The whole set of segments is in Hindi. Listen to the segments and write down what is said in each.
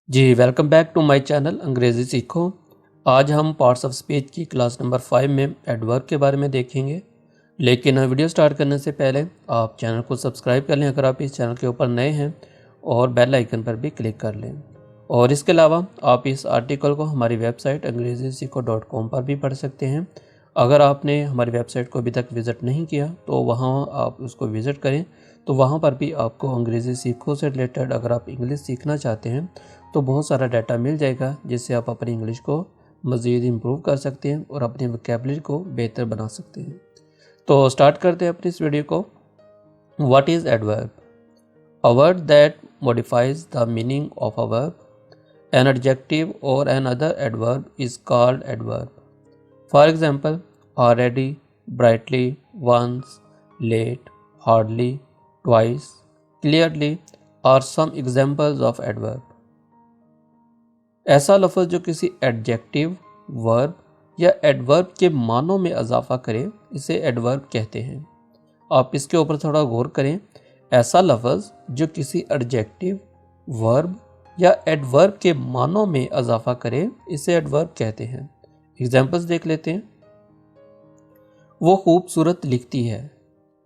Ji welcome back to my channel Angrezi Seekho. आज हम पार्ट्स ऑफ स्पीच की क्लास नंबर 5 में एडवर्ब के बारे में देखेंगे। लेकिन वीडियो स्टार्ट करने से पहले आप चैनल को सब्सक्राइब कर लें अगर आप इस चैनल के ऊपर नए हैं, और बेल आइकन पर भी क्लिक कर लें। और इसके अलावा आप इस आर्टिकल को हमारी वेबसाइट अंग्रेजीसीखो.com पर भी पढ़ सकते हैं। अगर आपने हमारी वेबसाइट को अभी तक विज़िट नहीं किया तो वहाँ आप उसको विज़िट करें, तो वहाँ पर भी आपको अंग्रेज़ी सीखो से रिलेटेड अगर आप इंग्लिश सीखना चाहते हैं तो बहुत सारा डाटा मिल जाएगा, जिससे आप अपनी इंग्लिश को मज़ीद इम्प्रूव कर सकते हैं और अपनी वोकैबुलरी को बेहतर बना सकते हैं। तो स्टार्ट करते हैं अपनी इस वीडियो को। What is adverb? A word that modifies the meaning of a verb, an adjective और another adverb is called adverb. For example, already, brightly, once, late, hardly, twice, clearly are some examples of adverb. ऐसा लफ्ज़ जो किसी एडजेक्टिव, वर्ब या एडवर्ब के मानों में इजाफा करे, इसे एडवर्ब कहते हैं। आप इसके ऊपर थोड़ा गौर करें। ऐसा लफ्ज़ जो किसी एडजेक्टिव, वर्ब या एडवर्ब के मानों में इजाफा करे, इसे एडवर्ब कहते हैं। एग्जाम्पल्स देख लेते हैं। वो खूबसूरत लिखती है,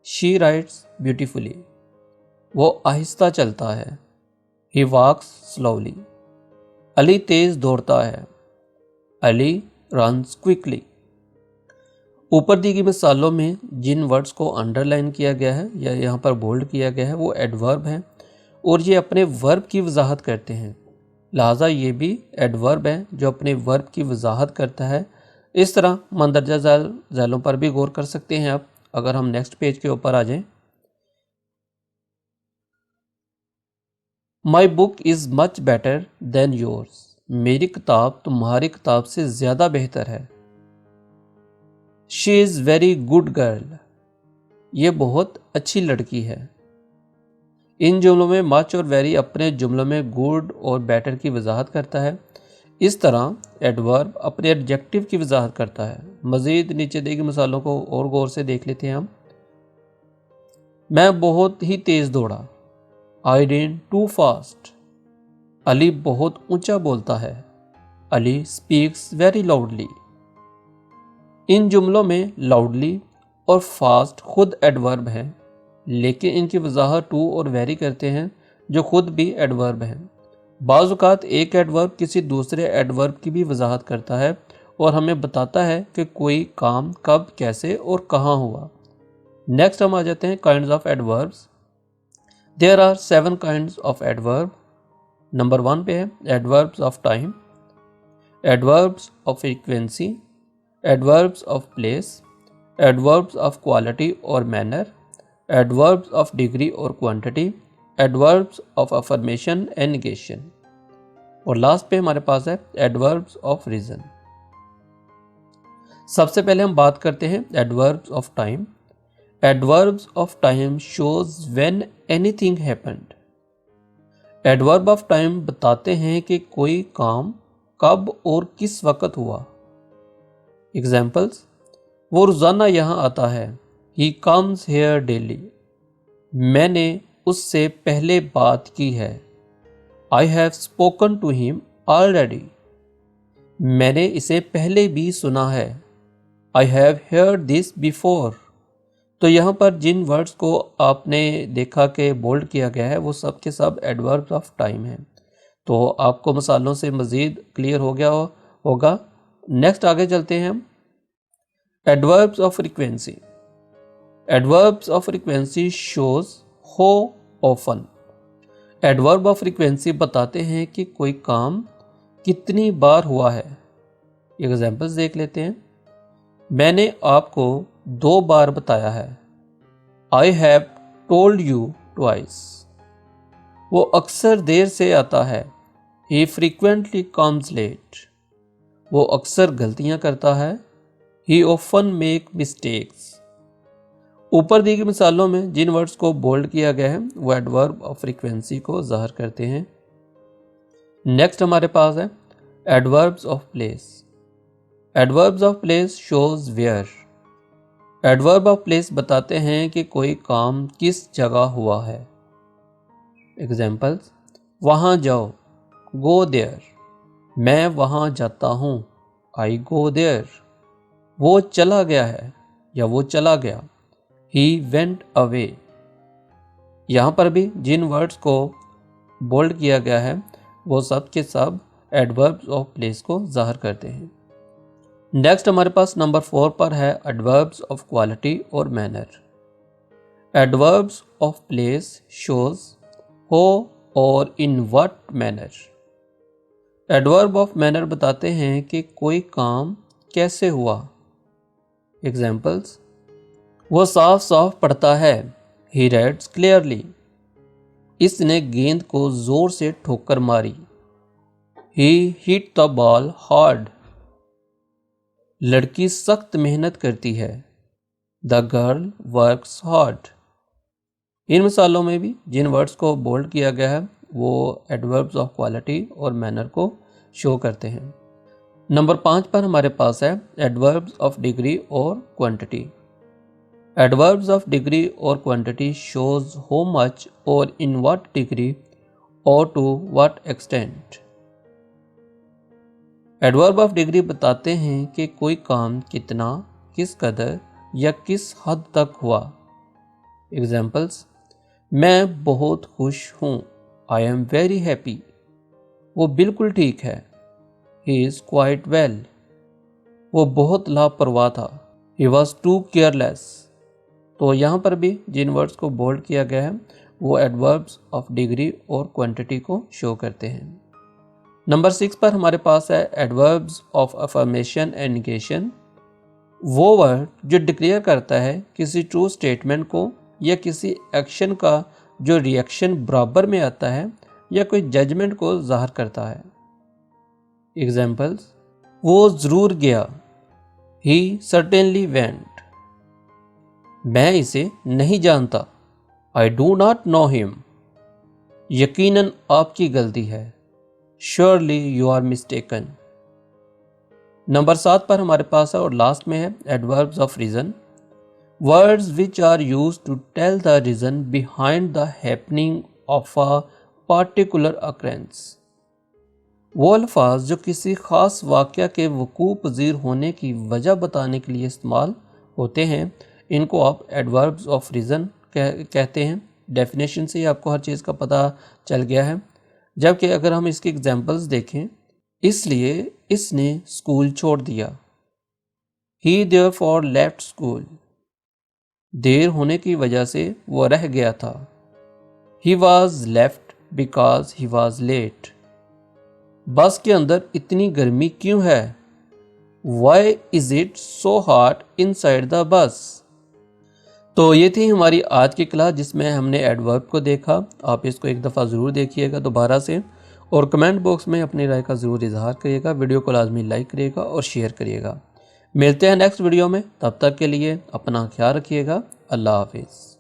शी राइट्स ब्यूटीफुली। वो आहिस्ता चलता है, ही वॉक्स स्लोली। अली तेज दौड़ता है, अली रन्स क्विकली। ऊपर दी गई मिसालों में जिन वर्ड्स को अंडरलाइन किया गया है या यहाँ पर बोल्ड किया गया है वो एडवर्ब हैं, और ये अपने वर्ब की वजाहत करते हैं। लिहाजा ये भी एडवर्ब है जो अपने वर्ब की वजाहत करता है। इस तरह मंदरजा ज़ैलों पर भी गौर कर सकते हैं आप। अगर हम नेक्स्ट पेज के ऊपर आ जाएं। My book is much better than yours. मेरी किताब तुम्हारी किताब से ज़्यादा बेहतर है। She is very good girl. ये बहुत अच्छी लड़की है। इन जुमलों में मच और वेरी अपने जुमलों में गुड और बेटर की वजाहत करता है। इस तरह एडवर्ब अपने एडजेक्टिव की वजाहत करता है। मज़ीद नीचे दी गई मिसालों को और गौर से देख लेते हैं हम। मैं बहुत ही तेज़ दौड़ा, आई रेन टू फास्ट। अली बहुत ऊंचा बोलता है, अली स्पीक्स वेरी लाउडली। इन जुमलों में लाउडली और फास्ट खुद एडवर्ब हैं, लेकिन इनकी वजाहत टू और वेरी करते हैं, जो खुद भी एडवर्ब हैं। बाज़ औक़ात एक एडवर्ब किसी दूसरे एडवर्ब की भी वजाहत करता है और हमें बताता है कि कोई काम कब, कैसे और कहाँ हुआ। नेक्स्ट हम आ जाते हैं kinds of adverbs. There are 7 kinds of adverb. Number 1 पे है adverbs of time, adverbs of frequency, adverbs of place, adverbs of quality और मैनर, एडवर्ब्स ऑफ डिग्री और quantity, adverbs of affirmation and negation, और लास्ट पे हमारे पास है एडवर्ब्स ऑफ रीजन। सबसे पहले हम बात करते हैं adverbs of time. Adverbs of time shows when anything happened. Adverb of time बताते हैं कि कोई काम कब और किस वक्त हुआ। एग्जाम्पल्स, वो रोज़ाना यहाँ आता है, ही कम्स हेयर डेली। मैंने उससे पहले बात की है, I have spoken to him already. मैंने इसे पहले भी सुना है, I have heard this before. तो यहाँ पर जिन वर्ड्स को आपने देखा कि बोल्ड किया गया है वो सब के सब एडवर्ब्स ऑफ टाइम हैं। तो आपको मिसालों से मज़ीद क्लियर हो गया होगा। नेक्स्ट आगे चलते हैं हम। Adverbs of frequency. Adverbs of frequency shows how often. Adverb of frequency बताते हैं कि कोई काम कितनी बार हुआ है। एग्जाम्पल्स देख लेते हैं। मैंने आपको 2 बार बताया है, I have told you twice. वो अक्सर देर से आता है, ही फ्रीक्वेंटली कम्स लेट। वो अक्सर गलतियां करता है, ही ऑफन मेक मिस्टेक्स। ऊपर दी गई मिसालों में जिन वर्ड्स को बोल्ड किया गया है वो एडवर्ब ऑफ फ्रीक्वेंसी को ज़ाहिर करते हैं। नेक्स्ट हमारे पास है adverbs of place. Adverbs of place shows where. Adverb of place बताते हैं कि कोई काम किस जगह हुआ है। एग्जाम्पल्स, वहाँ जाओ, गो देयर, मैं वहाँ जाता हूँ, आई गो देयर। वो चला गया है या वो चला गया, ही वेंट अवे। यहाँ पर भी जिन वर्ड्स को बोल्ड किया गया है वो सब के सब एडवर्ब्स ऑफ प्लेस को ज़ाहिर करते हैं। नेक्स्ट हमारे पास नंबर 4 पर है एडवर्ब्स ऑफ क्वालिटी और manner. Adverbs of place shows हो और in what manner. Adverb of manner बताते हैं कि कोई काम कैसे हुआ। एग्जाम्पल्स, वो साफ साफ पढ़ता है, ही रीड्स क्लियरली। इसने गेंद को जोर से ठोकर मारी, ही हिट द बॉल हार्ड। लड़की सख्त मेहनत करती है, द गर्ल वर्क्स हार्ड। इन मिसालों में भी जिन वर्ड्स को बोल्ड किया गया है वो एडवर्ब्स ऑफ क्वालिटी और मैनर को शो करते हैं। नंबर 5 पर हमारे पास है एडवर्ब्स ऑफ डिग्री और क्वांटिटी। एडवर्ब्स ऑफ डिग्री और क्वांटिटी शोज हाउ मच और इन व्हाट डिग्री और to what extent. Adverb of degree बताते हैं कि कोई काम कितना, किस कदर या किस हद तक हुआ। एग्जाम्पल्स, मैं बहुत खुश हूँ, आई एम वेरी हैप्पी। वो बिल्कुल ठीक है, ही इज़ क्वाइट वेल। वो बहुत लापरवाह था, ही वॉज टू केयरलेस। तो यहाँ पर भी जिन वर्ड्स को बोल्ड किया गया है वो एडवर्ब्स ऑफ डिग्री और क्वांटिटी को शो करते हैं। नंबर 6 पर हमारे पास है adverbs of affirmation and negation. वो वर्ड जो डिक्लेयर करता है किसी ट्रू स्टेटमेंट को या किसी एक्शन का जो रिएक्शन बराबर में आता है या कोई जजमेंट को जाहिर करता है। एग्जाम्पल्स, वो ज़रूर गया, ही सर्टेनली वेंट। मैं इसे नहीं जानता, I do not know him. यकीनन आपकी गलती है, surely you are mistaken. Number 7 पर हमारे पास है और लास्ट में है adverbs of reason. Words which are used to tell the reason behind the happening of a particular occurrence. वो अल्फाज जो किसी खास वाक़या के वकूअ पज़ीर होने की वजह बताने के लिए इस्तेमाल होते हैं इनको आप एडवर्ब्स ऑफ रीज़न कहते हैं। डेफिनेशन से ही आपको हर चीज़ का पता चल गया है। जबकि अगर हम इसकी एग्जांपल्स देखें, इसलिए इसने स्कूल छोड़ दिया, ही देयरफॉर लेफ्ट स्कूल। देर होने की वजह से वो रह गया था, he was left because he was late. Bus के अंदर इतनी गर्मी क्यों है, why is it so hot inside the bus. तो ये थी हमारी आज की क्लास जिसमें हमने एडवर्ब को देखा। आप इसको एक दफ़ा ज़रूर देखिएगा दोबारा से और कमेंट बॉक्स में अपनी राय का ज़रूर इजहार करिएगा। वीडियो को लाजमी लाइक करिएगा और शेयर करिएगा। मिलते हैं नेक्स्ट वीडियो में, तब तक के लिए अपना ख्याल रखिएगा। अल्लाह हाफिज़।